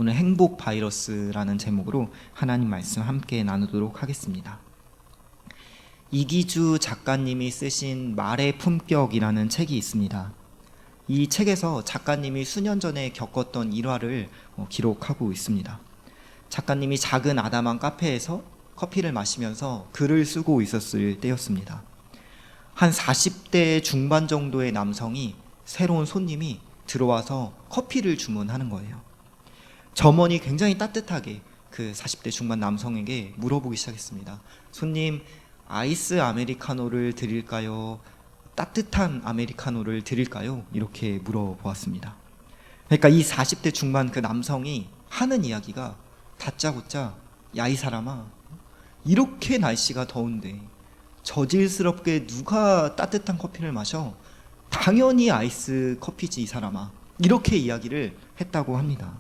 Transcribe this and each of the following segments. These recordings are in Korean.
오늘 행복 바이러스라는 제목으로 하나님 말씀 함께 나누도록 하겠습니다. 이기주 작가님이 쓰신 말의 품격이라는 책이 있습니다. 이 책에서 작가님이 수년 전에 겪었던 일화를 기록하고 있습니다. 작가님이 작은 아담한 카페에서 커피를 마시면서 글을 쓰고 있었을 때였습니다. 한 40대 중반 정도의 남성이 새로운 손님이 들어와서 커피를 주문하는 거예요. 점원이 굉장히 따뜻하게 그 40대 중반 남성에게 물어보기 시작했습니다. 손님, 아이스 아메리카노를 드릴까요? 따뜻한 아메리카노를 드릴까요? 이렇게 물어보았습니다. 그러니까 이 40대 중반 그 남성이 하는 이야기가 다짜고짜, 야 이 사람아, 이렇게 날씨가 더운데 저질스럽게 누가 따뜻한 커피를 마셔? 당연히 아이스 커피지 이 사람아. 이렇게 이야기를 했다고 합니다.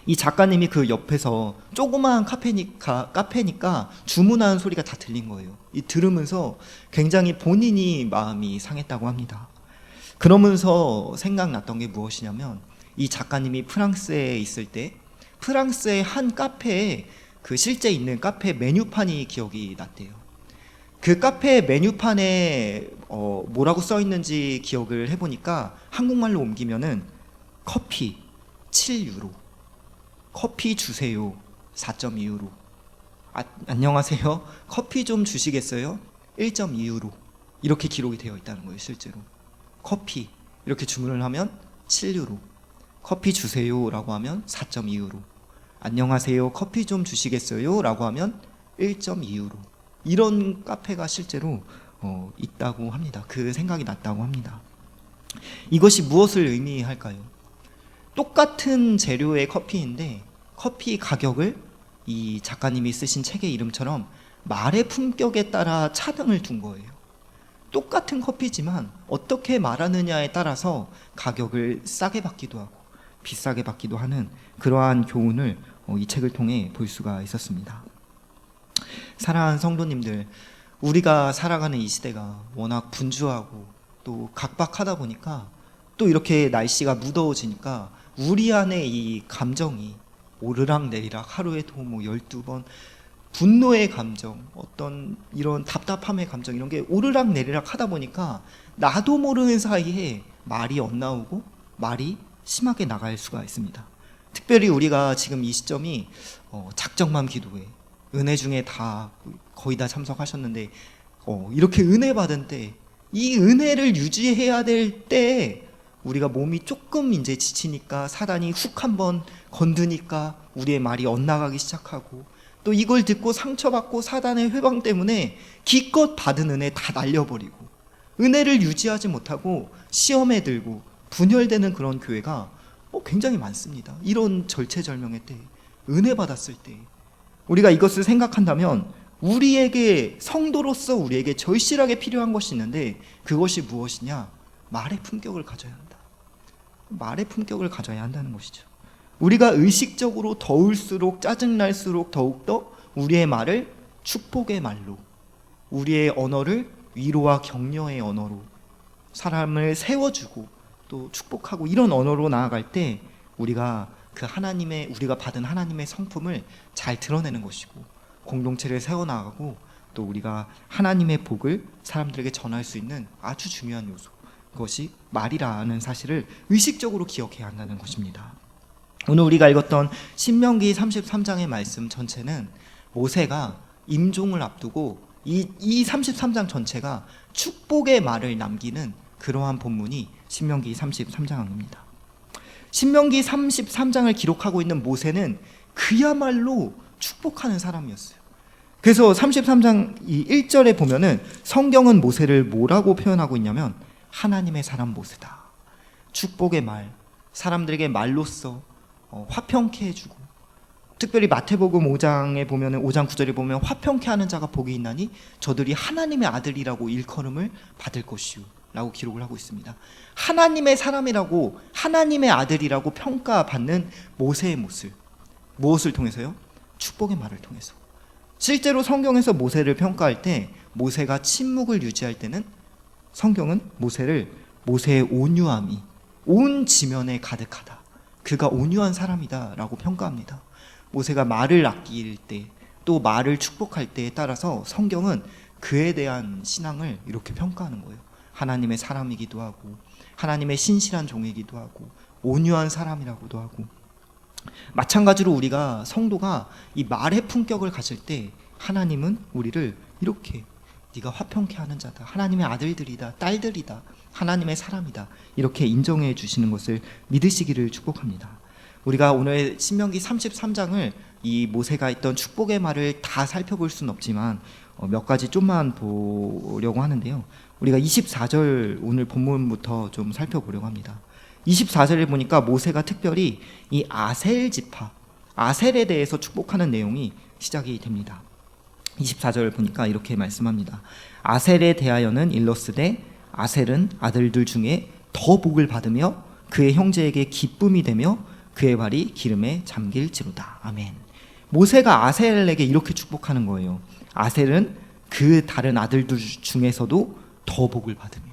이 작가님이 그 옆에서 조그마한 카페니까 주문하는 소리가 다 들린 거예요. 이 들으면서 굉장히 본인이 마음이 상했다고 합니다. 그러면서 생각났던 게 무엇이냐면, 이 작가님이 프랑스에 있을 때 프랑스의 한 카페에 그 실제 있는 카페 메뉴판이 기억이 났대요. 그 카페 메뉴판에 뭐라고 써 있는지 기억을 해보니까 한국말로 옮기면은 커피 7유로, 커피 주세요 4.2유로, 안녕하세요 커피 좀 주시겠어요 1.2유로, 이렇게 기록이 되어 있다는 거예요. 실제로 커피 이렇게 주문을 하면 7유로, 커피 주세요 라고 하면 4.2유로, 안녕하세요 커피 좀 주시겠어요 라고 하면 1.2유로, 이런 카페가 실제로 있다고 합니다. 그 생각이 났다고 합니다. 이것이 무엇을 의미할까요? 똑같은 재료의 커피인데 커피 가격을 이 작가님이 쓰신 책의 이름처럼 말의 품격에 따라 차등을 둔 거예요. 똑같은 커피지만 어떻게 말하느냐에 따라서 가격을 싸게 받기도 하고 비싸게 받기도 하는 그러한 교훈을 이 책을 통해 볼 수가 있었습니다. 사랑하는 성도님들, 우리가 살아가는 이 시대가 워낙 분주하고 또 각박하다 보니까, 또 이렇게 날씨가 무더워지니까 우리 안에 이 감정이 오르락내리락, 하루에도 12번 분노의 감정, 어떤 이런 답답함의 감정, 이런 게 오르락내리락 하다 보니까 나도 모르는 사이에 말이 엇나오고 말이 심하게 나갈 수가 있습니다. 특별히 우리가 지금 이 시점이 작정맘 기도회, 은혜 중에 다 거의 다 참석하셨는데 이렇게 은혜 받은 때, 이 은혜를 유지해야 될 때에 우리가 몸이 조금 이제 지치니까 사단이 훅 한번 건드니까 우리의 말이 엇나가기 시작하고, 또 이걸 듣고 상처받고 사단의 회방 때문에 기껏 받은 은혜 다 날려버리고 은혜를 유지하지 못하고 시험에 들고 분열되는 그런 교회가 굉장히 많습니다. 이런 절체절명의 때, 은혜 받았을 때 우리가 이것을 생각한다면, 우리에게 성도로서 우리에게 절실하게 필요한 것이 있는데, 그것이 무엇이냐? 말의 품격을 가져야 한다. 말의 품격을 가져야 한다는 것이죠. 우리가 의식적으로 더울수록, 짜증날수록 더욱더 우리의 말을 축복의 말로, 우리의 언어를 위로와 격려의 언어로, 사람을 세워주고 또 축복하고 이런 언어로 나아갈 때 우리가 우리가 받은 하나님의 성품을 잘 드러내는 것이고, 공동체를 세워나가고 또 우리가 하나님의 복을 사람들에게 전할 수 있는 아주 중요한 요소, 그것이 말이라는 사실을 의식적으로 기억해야 한다는 것입니다. 오늘 우리가 읽었던 신명기 33장의 말씀 전체는 모세가 임종을 앞두고 이 33장 전체가 축복의 말을 남기는 그러한 본문이 신명기 33장입니다. 신명기 33장을 기록하고 있는 모세는 그야말로 축복하는 사람이었어요. 그래서 33장 이 1절에 보면은 성경은 모세를 뭐라고 표현하고 있냐면 하나님의 사람 모세다. 축복의 말, 사람들에게 말로써 화평케 해주고, 특별히 마태복음 5장에 보면은 5장 9절에 보면 화평케 하는 자가 복이 있나니 저들이 하나님의 아들이라고 일컬음을 받을 것이요 라고 기록을 하고 있습니다. 하나님의 사람이라고, 하나님의 아들이라고 평가받는 모세의 모습, 무엇을 통해서요? 축복의 말을 통해서. 실제로 성경에서 모세를 평가할 때, 모세가 침묵을 유지할 때는 성경은 모세의 온유함이 온 지면에 가득하다, 그가 온유한 사람이다 라고 평가합니다. 모세가 말을 아낄 때, 또 말을 축복할 때에 따라서 성경은 그에 대한 신앙을 이렇게 평가하는 거예요. 하나님의 사람이기도 하고, 하나님의 신실한 종이기도 하고, 온유한 사람이라고도 하고. 마찬가지로 우리가 성도가 이 말의 품격을 가질 때 하나님은 우리를 이렇게 네가 화평케 하는 자다, 하나님의 아들들이다, 딸들이다, 하나님의 사람이다, 이렇게 인정해 주시는 것을 믿으시기를 축복합니다. 우리가 오늘 신명기 33장을 이 모세가 했던 축복의 말을 다 살펴볼 수는 없지만 몇 가지 좀만 보려고 하는데요. 우리가 24절 오늘 본문부터 좀 살펴보려고 합니다. 24절에 보니까 모세가 특별히 이 아셀 지파, 아셀에 대해서 축복하는 내용이 시작이 됩니다. 24절 보니까 이렇게 말씀합니다. 아셀에 대하여는 일러스되 아셀은 아들들 중에 더 복을 받으며 그의 형제에게 기쁨이 되며 그의 발이 기름에 잠길지로다. 아멘. 모세가 아셀에게 이렇게 축복하는 거예요. 아셀은 그 다른 아들들 중에서도 더 복을 받으며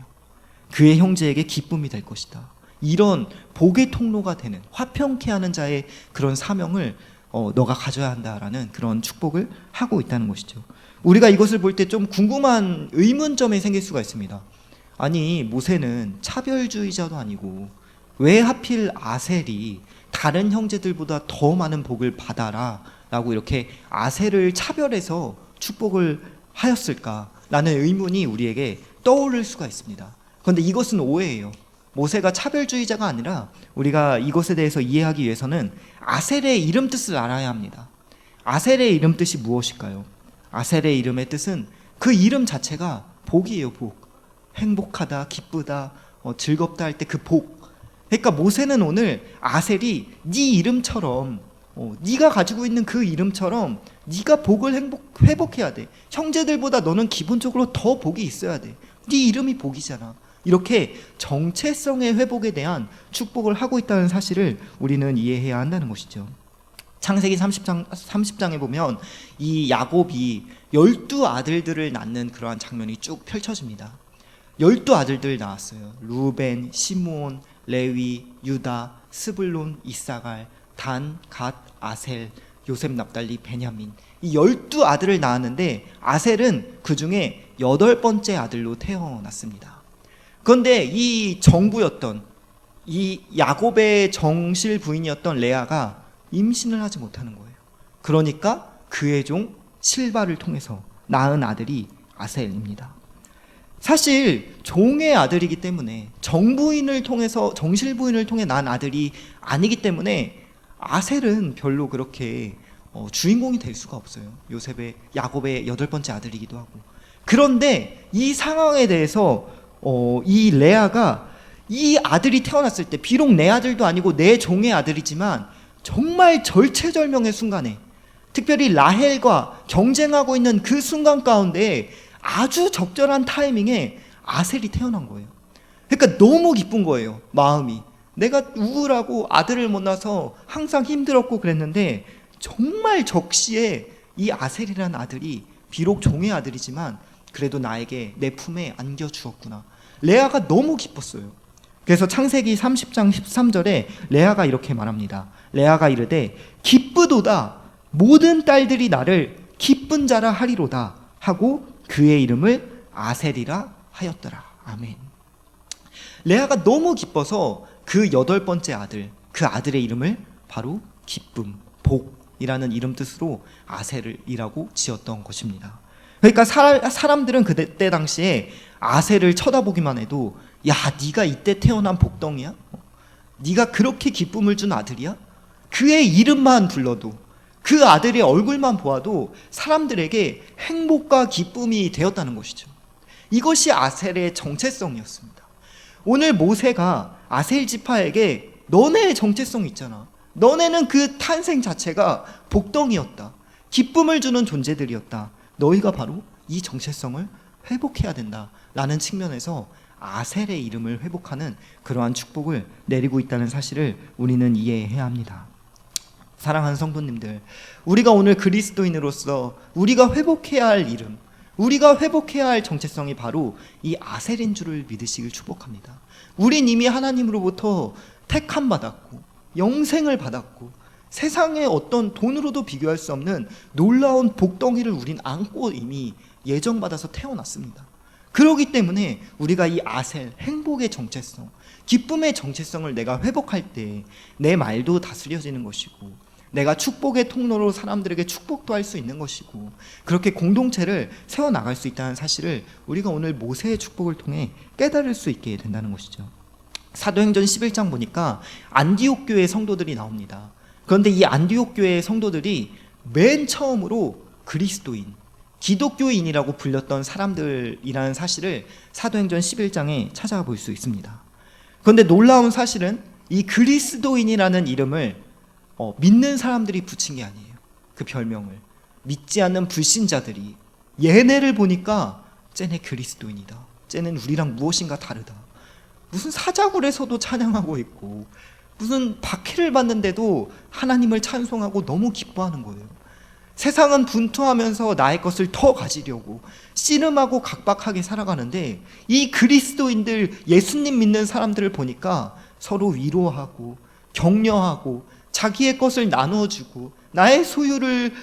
그의 형제에게 기쁨이 될 것이다. 이런 복의 통로가 되는, 화평케 하는 자의 그런 사명을 너가 가져야 한다라는 그런 축복을 하고 있다는 것이죠. 우리가 이것을 볼 때 좀 궁금한 의문점이 생길 수가 있습니다. 아니, 모세는 차별주의자도 아니고 왜 하필 아셀이 다른 형제들보다 더 많은 복을 받아라 라고 이렇게 아셀을 차별해서 축복을 하였을까라는 의문이 우리에게 떠오를 수가 있습니다. 그런데 이것은 오해예요. 모세가 차별주의자가 아니라 우리가 이것에 대해서 이해하기 위해서는 아셀의 이름 뜻을 알아야 합니다. 아셀의 이름 뜻이 무엇일까요? 아셀의 이름의 뜻은 그 이름 자체가 복이에요. 복. 행복하다, 기쁘다, 즐겁다 할 때 그 복. 그러니까 모세는 오늘 아셀이 네 이름처럼, 네가 가지고 있는 그 이름처럼 네가 복을 회복해야 돼. 형제들보다 너는 기본적으로 더 복이 있어야 돼. 네 이름이 복이잖아. 이렇게 정체성의 회복에 대한 축복을 하고 있다는 사실을 우리는 이해해야 한다는 것이죠. 창세기 30장에 보면 이 야곱이 12아들들을 낳는 그러한 장면이 쭉 펼쳐집니다. 12아들들 낳았어요. 루벤, 시므온, 레위, 유다, 스불론, 이사갈, 단, 갓, 아셀, 요셉, 납달리, 베냐민. 이 12아들을 낳았는데 아셀은 그 중에 8번째 아들로 태어났습니다. 그런데 이 정부였던, 이 야곱의 정실 부인이었던 레아가 임신을 하지 못하는 거예요. 그러니까 그의 종 실바를 통해서 낳은 아들이 아셀입니다. 사실 종의 아들이기 때문에 정부인을 통해서, 정실부인을 통해 낳은 아들이 아니기 때문에 아셀은 별로 그렇게 주인공이 될 수가 없어요. 야곱의 8번째 아들이기도 하고. 그런데 이 상황에 대해서 이 레아가 이 아들이 태어났을 때, 비록 내 아들도 아니고 내 종의 아들이지만 정말 절체절명의 순간에, 특별히 라헬과 경쟁하고 있는 그 순간 가운데 아주 적절한 타이밍에 아셀이 태어난 거예요. 그러니까 너무 기쁜 거예요. 마음이. 내가 우울하고 아들을 못 낳아서 항상 힘들었고 그랬는데 정말 적시에 이 아셀이라는 아들이 비록 종의 아들이지만 그래도 나에게 내 품에 안겨주었구나. 레아가 너무 기뻤어요. 그래서 창세기 30장 13절에 레아가 이렇게 말합니다. 레아가 이르되 기쁘도다, 모든 딸들이 나를 기쁜 자라 하리로다 하고 그의 이름을 아셀이라 하였더라. 아멘. 레아가 너무 기뻐서 그 8번째 아들, 그 아들의 이름을 바로 기쁨, 복이라는 이름 뜻으로 아셀이라고 지었던 것입니다. 그러니까 사람들은 그때 당시에 아셀을 쳐다보기만 해도, 야, 네가 이때 태어난 복덩이야? 네가 그렇게 기쁨을 준 아들이야? 그의 이름만 불러도, 그 아들의 얼굴만 보아도 사람들에게 행복과 기쁨이 되었다는 것이죠. 이것이 아셀의 정체성이었습니다. 오늘 모세가 아셀 지파에게 너네의 정체성이 있잖아. 너네는 그 탄생 자체가 복덩이였다. 기쁨을 주는 존재들이었다. 너희가 바로 이 정체성을 회복해야 된다라는 측면에서 아셀의 이름을 회복하는 그러한 축복을 내리고 있다는 사실을 우리는 이해해야 합니다. 사랑하는 성도님들, 우리가 오늘 그리스도인으로서 우리가 회복해야 할 이름, 우리가 회복해야 할 정체성이 바로 이 아셀인 줄을 믿으시길 축복합니다. 우린 이미 하나님으로부터 택함 받았고 영생을 받았고 세상의 어떤 돈으로도 비교할 수 없는 놀라운 복덩이를 우린 안고 이미 예정받아서 태어났습니다. 그렇기 때문에 우리가 이 아셀, 행복의 정체성, 기쁨의 정체성을 내가 회복할 때 내 말도 다스려지는 것이고, 내가 축복의 통로로 사람들에게 축복도 할 수 있는 것이고, 그렇게 공동체를 세워나갈 수 있다는 사실을 우리가 오늘 모세의 축복을 통해 깨달을 수 있게 된다는 것이죠. 사도행전 11장 보니까 안디옥 교회 성도들이 나옵니다. 그런데 이 안디옥 교회의 성도들이 맨 처음으로 그리스도인, 기독교인이라고 불렸던 사람들이라는 사실을 사도행전 11장에 찾아가 볼 수 있습니다. 그런데 놀라운 사실은 이 그리스도인이라는 이름을 믿는 사람들이 붙인 게 아니에요. 그 별명을 믿지 않는 불신자들이 얘네를 보니까 쟤네 그리스도인이다, 쟤는 우리랑 무엇인가 다르다, 무슨 사자굴에서도 찬양하고 있고 무슨 박해를 받는데도 하나님을 찬송하고 너무 기뻐하는 거예요. 세상은 분투하면서 나의 것을 더 가지려고 씨름하고 각박하게 살아가는데 이 그리스도인들, 예수님 믿는 사람들을 보니까 서로 위로하고 격려하고 자기의 것을 나눠주고 나의 소유를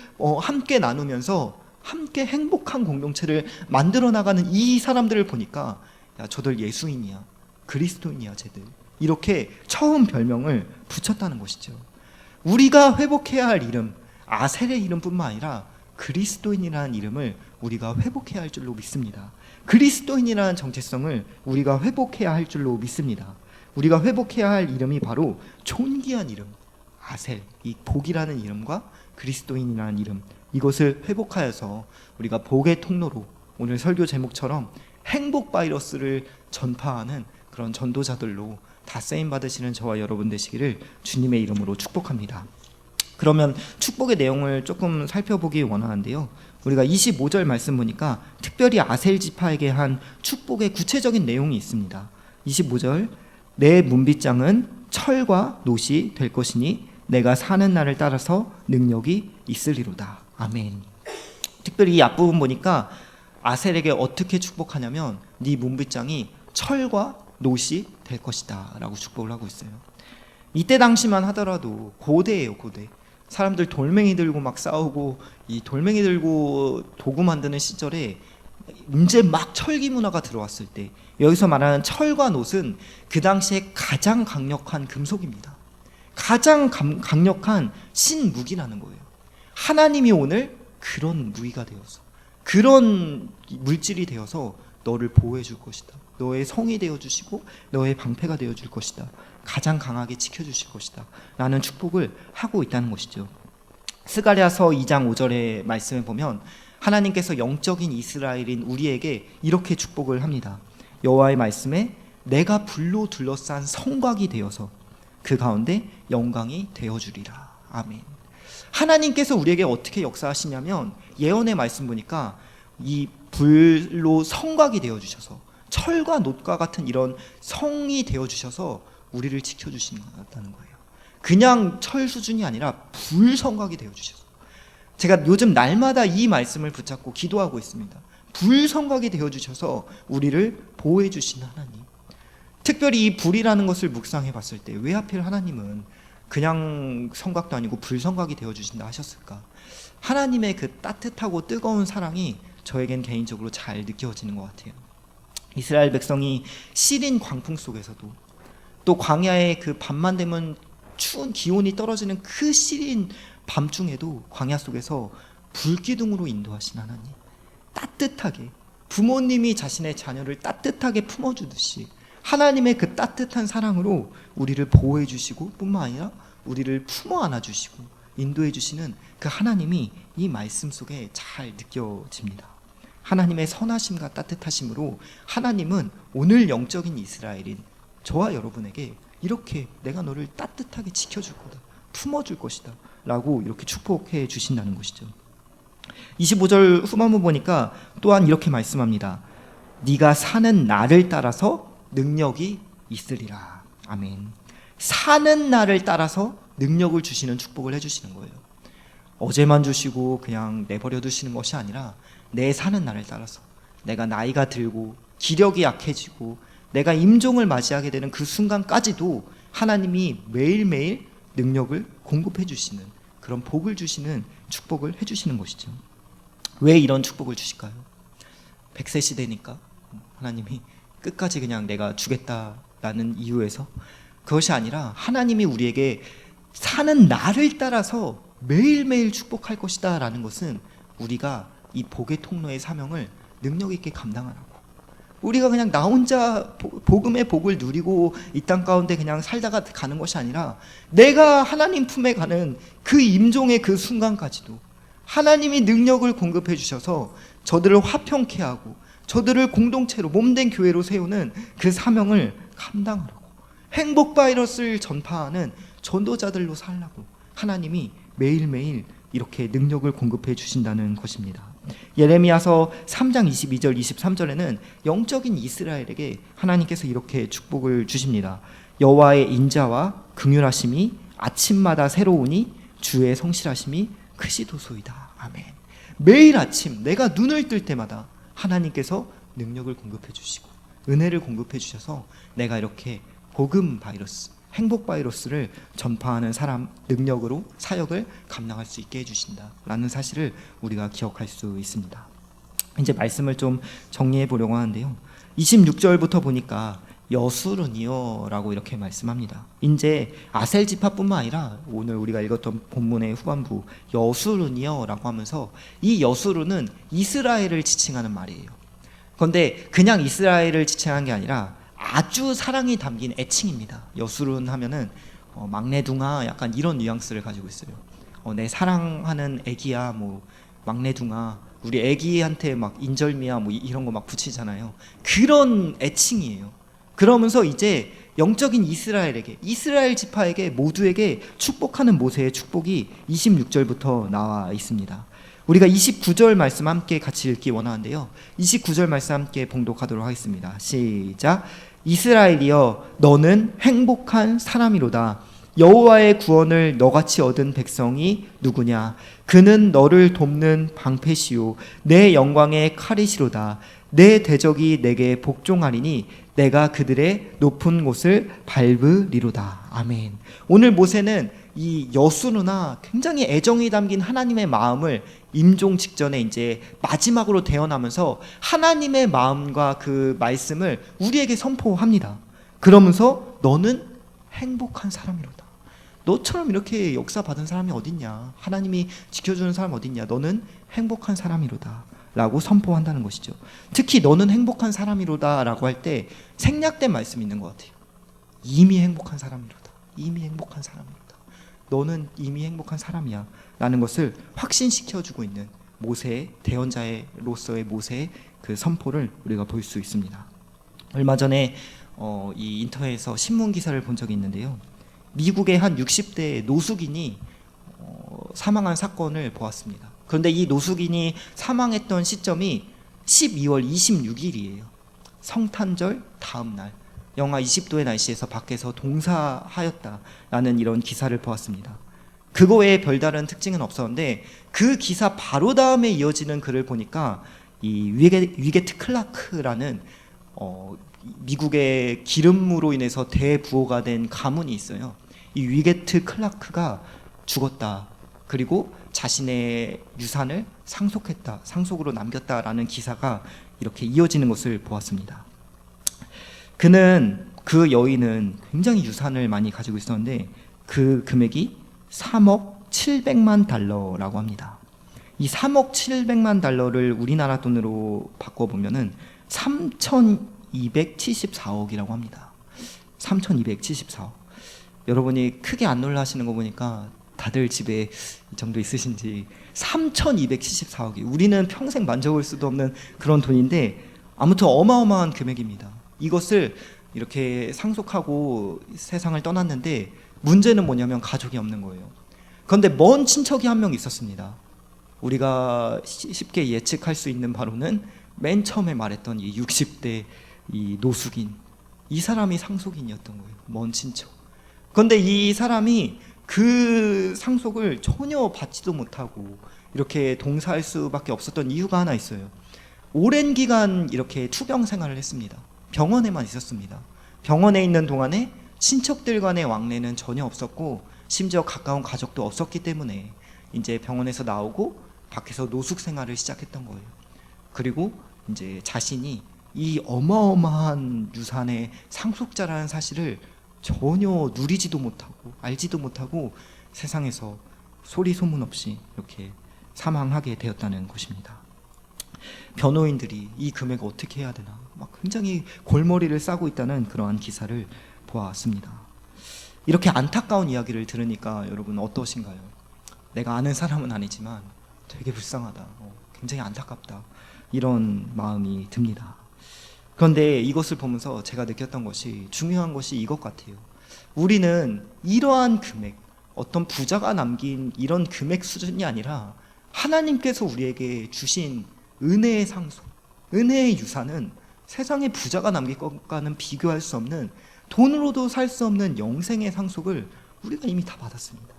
함께 나누면서 함께 행복한 공동체를 만들어 나가는 이 사람들을 보니까 야, 저들 예수인이야, 그리스도인이야 쟤들, 이렇게 처음 별명을 붙였다는 것이죠. 우리가 회복해야 할 이름, 아셀의 이름뿐만 아니라 그리스도인이라는 이름을 우리가 회복해야 할 줄로 믿습니다. 그리스도인이라는 정체성을 우리가 회복해야 할 줄로 믿습니다. 우리가 회복해야 할 이름이 바로 존귀한 이름, 아셀, 이 복이라는 이름과 그리스도인이라는 이름, 이것을 회복하여서 우리가 복의 통로로 오늘 설교 제목처럼 행복 바이러스를 전파하는 그런 전도자들로 다 쓰임 받으시는 저와 여러분 되시기를 주님의 이름으로 축복합니다. 그러면 축복의 내용을 조금 살펴보기 원하는데요, 우리가 25절 말씀 보니까 특별히 아셀 지파에게 한 축복의 구체적인 내용이 있습니다. 25절, 내 문빗장은 철과 놋이 될 것이니 내가 사는 날을 따라서 능력이 있으리로다. 아멘. 특별히 이 앞부분 보니까 아셀에게 어떻게 축복하냐면 네 문빗장이 철과 놋이 될 것이다 라고 축복을 하고 있어요. 이때 당시만 하더라도 고대예요, 고대. 사람들 돌멩이 들고 막 싸우고 이 돌멩이 들고 도구 만드는 시절에 이제 막 철기 문화가 들어왔을 때 여기서 말하는 철과 놋은 그 당시에 가장 강력한 금속입니다. 가장 강력한 신무기라는 거예요. 하나님이 오늘 그런 무기가 되어서, 그런 물질이 되어서 너를 보호해 줄 것이다, 너의 성이 되어 주시고 너의 방패가 되어 줄 것이다, 가장 강하게 지켜주실 것이다 라는 축복을 하고 있다는 것이죠. 스가랴서 2장 5절의 말씀을 보면 하나님께서 영적인 이스라엘인 우리에게 이렇게 축복을 합니다. 여호와의 말씀에 내가 불로 둘러싼 성곽이 되어서 그 가운데 영광이 되어주리라. 아멘. 하나님께서 우리에게 어떻게 역사하시냐면 예언의 말씀 보니까 이 불로 성곽이 되어주셔서 철과 놋과 같은 이런 성이 되어주셔서 우리를 지켜주신다는 거예요. 그냥 철 수준이 아니라 불성곽이 되어주셔서, 제가 요즘 날마다 이 말씀을 붙잡고 기도하고 있습니다. 불성곽이 되어주셔서 우리를 보호해 주시는 하나님. 특별히 이 불이라는 것을 묵상해 봤을 때 왜 하필 하나님은 그냥 성곽도 아니고 불성곽이 되어주신다 하셨을까? 하나님의 그 따뜻하고 뜨거운 사랑이 저에겐 개인적으로 잘 느껴지는 것 같아요. 이스라엘 백성이 시린 광풍 속에서도, 또 광야의 그 밤만 되면 추운 기온이 떨어지는 그 시린 밤중에도 광야 속에서 불기둥으로 인도하신 하나님, 따뜻하게 부모님이 자신의 자녀를 따뜻하게 품어주듯이 하나님의 그 따뜻한 사랑으로 우리를 보호해 주시고 뿐만 아니라 우리를 품어 안아 주시고 인도해 주시는 그 하나님이 이 말씀 속에 잘 느껴집니다. 하나님의 선하심과 따뜻하심으로 하나님은 오늘 영적인 이스라엘인 저와 여러분에게 이렇게 내가 너를 따뜻하게 지켜줄 거다, 품어줄 것이다 라고 이렇게 축복해 주신다는 것이죠. 25절 후반부 보니까 또한 이렇게 말씀합니다. 네가 사는 날을 따라서 능력이 있으리라. 아멘. 사는 날을 따라서 능력을 주시는 축복을 해주시는 거예요. 어제만 주시고 그냥 내버려 두시는 것이 아니라 내 사는 날을 따라서, 내가 나이가 들고 기력이 약해지고 내가 임종을 맞이하게 되는 그 순간까지도 하나님이 매일매일 능력을 공급해 주시는, 그런 복을 주시는 축복을 해주시는 것이죠. 왜 이런 축복을 주실까요? 100세 시대니까 하나님이 끝까지 그냥 내가 주겠다라는 이유에서? 그것이 아니라 하나님이 우리에게 사는 날을 따라서 매일매일 축복할 것이다 라는 것은 우리가 이 복의 통로의 사명을 능력 있게 감당하라고, 우리가 그냥 나 혼자 복음의 복을 누리고 이 땅 가운데 그냥 살다가 가는 것이 아니라 내가 하나님 품에 가는 그 임종의 그 순간까지도 하나님이 능력을 공급해 주셔서 저들을 화평케 하고 저들을 공동체로 몸된 교회로 세우는 그 사명을 감당하라고, 행복 바이러스를 전파하는 전도자들로 살라고 하나님이 매일매일 이렇게 능력을 공급해 주신다는 것입니다. 예레미야서 3장 22절 23절에는 영적인 이스라엘에게 하나님께서 이렇게 축복을 주십니다. 여호와의 인자와 긍휼하심이 아침마다 새로우니 주의 성실하심이 크시도소이다. 아멘. 매일 아침 내가 눈을 뜰 때마다 하나님께서 능력을 공급해 주시고 은혜를 공급해 주셔서 내가 이렇게 복음 바이러스, 행복 바이러스를 전파하는 사람 능력으로 사역을 감당할 수 있게 해주신다라는 사실을 우리가 기억할 수 있습니다. 이제 말씀을 좀 정리해 보려고 하는데요. 26절부터 보니까 여수르니여 라고 이렇게 말씀합니다. 이제 아셀 지파뿐만 아니라 오늘 우리가 읽었던 본문의 후반부 여수르니여 라고 하면서 이 여수르는 이스라엘을 지칭하는 말이에요. 그런데 그냥 이스라엘을 지칭한 게 아니라 아주 사랑이 담긴 애칭입니다. 여수른 하면은 막내둥아 약간 이런 뉘앙스를 가지고 있어요. 내 사랑하는 애기야, 뭐 막내둥아, 우리 애기한테 막 인절미야 뭐 이런 거 막 붙이잖아요. 그런 애칭이에요. 그러면서 이제 영적인 이스라엘에게, 이스라엘 지파에게 모두에게 축복하는 모세의 축복이 26절부터 나와 있습니다. 우리가 29절 말씀 함께 같이 읽기 원하는데요. 29절 말씀 함께 봉독하도록 하겠습니다. 시작. 이스라엘이여 너는 행복한 사람이로다. 여호와의 구원을 너같이 얻은 백성이 누구냐? 그는 너를 돕는 방패시요 내 영광의 칼이시로다. 내 대적이 내게 복종하리니 내가 그들의 높은 곳을 밟으리로다. 아멘. 오늘 모세는 이 여수누나 굉장히 애정이 담긴 하나님의 마음을 임종 직전에 이제 마지막으로 태어나면서 하나님의 마음과 그 말씀을 우리에게 선포합니다. 그러면서 너는 행복한 사람이로다. 너처럼 이렇게 역사 받은 사람이 어딨냐? 하나님이 지켜주는 사람 어딨냐? 너는 행복한 사람이로다 라고 선포한다는 것이죠. 특히 너는 행복한 사람이로다 라고 할 때 생략된 말씀이 있는 것 같아요. 이미 행복한 사람이로다. 이미 행복한 사람이로다. 너는 이미 행복한 사람이야 라는 것을 확신시켜주고 있는 모세의 대언자로서의 모세의 그 선포를 우리가 볼 수 있습니다. 얼마 전에 이 인터넷에서 신문 기사를 본 적이 있는데요. 미국의 한 60대 노숙인이 사망한 사건을 보았습니다. 그런데 이 노숙인이 사망했던 시점이 12월 26일이에요. 성탄절 다음 날 영하 20도의 날씨에서 밖에서 동사하였다라는 이런 기사를 보았습니다. 그거 외에 별다른 특징은 없었는데 그 기사 바로 다음에 이어지는 글을 보니까 이 위게트 클라크라는 미국의 기름으로 인해서 대부호가 된 가문이 있어요. 이 위게트 클라크가 죽었다. 그리고 자신의 유산을 상속으로 남겼다라는 기사가 이렇게 이어지는 것을 보았습니다. 그 여인은 굉장히 유산을 많이 가지고 있었는데 그 금액이 3억 700만 달러라고 합니다. 이 3억 700만 달러를 우리나라 돈으로 바꿔보면은 3,274억이라고 합니다. 3,274억. 여러분이 크게 안 놀라시는 거 보니까 다들 집에 이 정도 있으신지 3,274억이 우리는 평생 만져볼 수도 없는 그런 돈인데 아무튼 어마어마한 금액입니다. 이것을 이렇게 상속하고 세상을 떠났는데 문제는 뭐냐면 가족이 없는 거예요. 그런데 먼 친척이 한 명 있었습니다. 우리가 쉽게 예측할 수 있는 바로는 맨 처음에 말했던 이 60대 이 노숙인, 이 사람이 상속인이었던 거예요. 먼 친척. 그런데 이 사람이 그 상속을 전혀 받지도 못하고 이렇게 동사할 수밖에 없었던 이유가 하나 있어요. 오랜 기간 이렇게 투병 생활을 했습니다. 병원에만 있었습니다. 병원에 있는 동안에 친척들 간의 왕래는 전혀 없었고 심지어 가까운 가족도 없었기 때문에 이제 병원에서 나오고 밖에서 노숙 생활을 시작했던 거예요. 그리고 이제 자신이 이 어마어마한 유산의 상속자라는 사실을 전혀 누리지도 못하고 알지도 못하고 세상에서 소리 소문 없이 이렇게 사망하게 되었다는 것입니다. 변호인들이 이 금액을 어떻게 해야 되나 막 굉장히 골머리를 싸고 있다는 그러한 기사를 보았습니다. 이렇게 안타까운 이야기를 들으니까 여러분 어떠신가요? 내가 아는 사람은 아니지만 되게 불쌍하다, 굉장히 안타깝다, 이런 마음이 듭니다. 그런데 이것을 보면서 제가 느꼈던 것이, 중요한 것이 이것 같아요. 우리는 이러한 금액, 어떤 부자가 남긴 이런 금액 수준이 아니라 하나님께서 우리에게 주신 은혜의 상속, 은혜의 유산은 세상의 부자가 남길 것과는 비교할 수 없는, 돈으로도 살 수 없는 영생의 상속을 우리가 이미 다 받았습니다.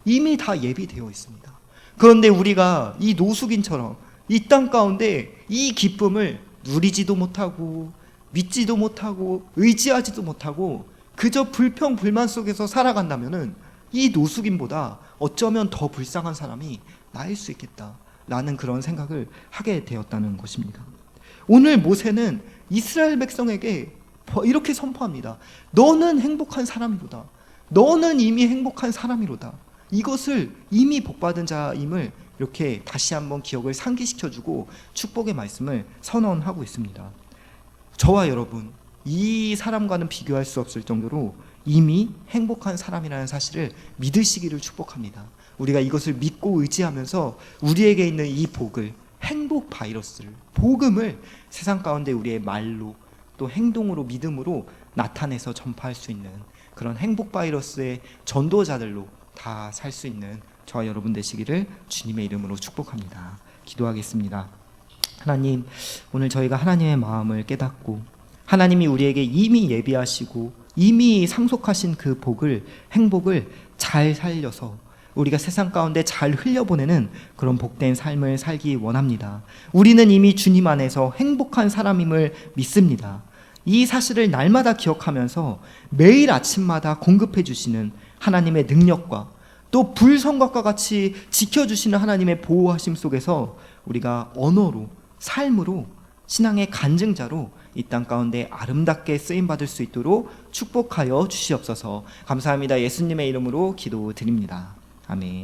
이미 다 예비되어 있습니다. 그런데 우리가 이 노숙인처럼 이 땅 가운데 이 기쁨을 누리지도 못하고 믿지도 못하고 의지하지도 못하고 그저 불평불만 속에서 살아간다면은 이 노숙인보다 어쩌면 더 불쌍한 사람이 나일 수 있겠다라는 그런 생각을 하게 되었다는 것입니다. 오늘 모세는 이스라엘 백성에게 이렇게 선포합니다. 너는 행복한 사람이로다. 너는 이미 행복한 사람이로다. 이것을 이미 복받은 자임을 이렇게 다시 한번 기억을 상기시켜주고 축복의 말씀을 선언하고 있습니다. 저와 여러분, 이 사람과는 비교할 수 없을 정도로 이미 행복한 사람이라는 사실을 믿으시기를 축복합니다. 우리가 이것을 믿고 의지하면서 우리에게 있는 이 복을, 행복 바이러스를, 복음을 세상 가운데 우리의 말로 또 행동으로, 믿음으로 나타내서 전파할 수 있는 그런 행복 바이러스의 전도자들로 다 살 수 있는 저와 여러분 되시기를 주님의 이름으로 축복합니다. 기도하겠습니다. 하나님, 오늘 저희가 하나님의 마음을 깨닫고 하나님이 우리에게 이미 예비하시고 이미 상속하신 그 복을, 행복을 잘 살려서 우리가 세상 가운데 잘 흘려보내는 그런 복된 삶을 살기 원합니다. 우리는 이미 주님 안에서 행복한 사람임을 믿습니다. 이 사실을 날마다 기억하면서 매일 아침마다 공급해 주시는 하나님의 능력과 또 불성각과 같이 지켜주시는 하나님의 보호하심 속에서 우리가 언어로, 삶으로, 신앙의 간증자로 이 땅 가운데 아름답게 쓰임받을 수 있도록 축복하여 주시옵소서. 감사합니다. 예수님의 이름으로 기도드립니다. 아멘.